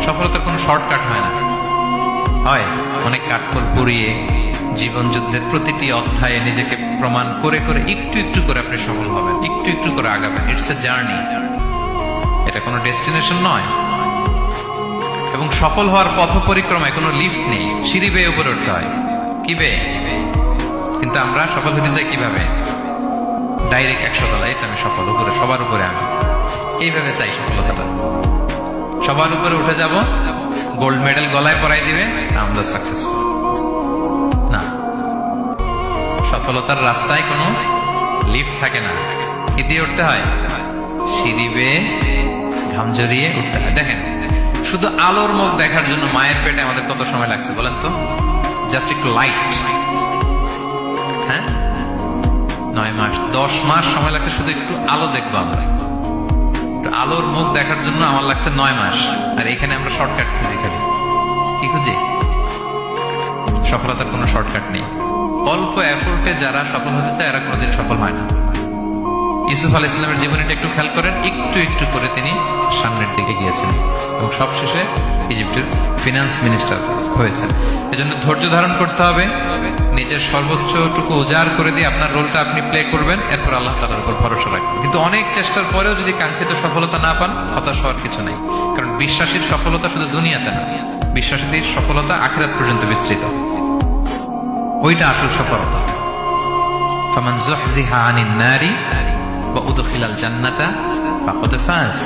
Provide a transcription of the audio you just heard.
সফলতার কোনো শর্টকাট হয় না, হয় অনেক কাঠখড় পুড়িয়ে জীবন যুদ্ধের প্রতিটি অধ্যায়ে নিজেকে প্রমাণ করে করে একটু একটু করে আপনি সফল হবেন, একটু একটু করে আগাবেন। ইটস এ জার্নি, এটা কোনো ডেস্টিনেশন নয়। এবং সফল হওয়ার পথ পরিক্রমায় কোনো লিফট নেই, সিঁড়ি বেয়ে উপরে উঠতে হয়। কি বেয়ে? কিন্তু আমরা সফল হতে চাই কিভাবে? ডাইরেক্ট 100 তলায় আমি সফল, উপরে সবার উপরে আমি, এইভাবে চাই সফলতাটা। সবার উপরে উঠে যাব, গোল্ড মেডেল গলায় পরাই দিবে, আমরা সাকসেসফুল না। সফলতার রাস্তায় কোনো লিফট থাকে না। কি দিয়ে উঠতে হয়? সিঁড়ি বেয়ে ঘাম জড়িয়ে উঠতে হয়। দেখেন, শুধু আলোর মুখ দেখার জন্য মায়ের পেটে আমাদের কত সময় লাগছে বলেন তো? জাস্ট একটু লাইট, হ্যাঁ, 9 মাস 10 মাস সময় লাগছে শুধু একটু আলো দেখবো আমরা। একটু আলোর মুখ দেখার জন্য আমার লাগছে 9 মাস। আর এখানে আমরা শর্টকাট খুঁজি, খালি কি খুঁজি? সফলতার কোনো শর্টকাট নেই। অল্প এফোর্টে যারা সফল হতে চায় এরা কোনোদিন সফল হয় না। ইউসুফ আলাইহিস সালামের জীবনীটা একটু খেয়াল করেন, একটু একটু করে তিনি সামনের দিকে গিয়েছেন এবং সবশেষে ইজিপ্টের ফিনান্স মিনিস্টার হয়েছেন। এজন্য ধৈর্য ধারণ করতে হবে, নিজের সর্বোচ্চটুকু উজাড় করে দিয়ে আপনার রোলটা আপনি প্লে করবেন, এরপর আল্লাহ তাআলার উপর ভরসা রাখবেন। কিন্তু অনেক চেষ্টার পরেও যদি কাঙ্ক্ষিত সফলতা না পান, হতাশ হওয়ার কিছু নাই। কারণ বিশ্বাসীর সফলতা শুধু দুনিয়াতে না, বিশ্বাসীদের সফলতা আখিরাত পর্যন্ত বিস্তৃত। ওইটা আসল সফলতা। ফামান যুহজিহা আনিন নারি ওয়া উদখিলাল জান্নাতা ফাকাদ ফাজ।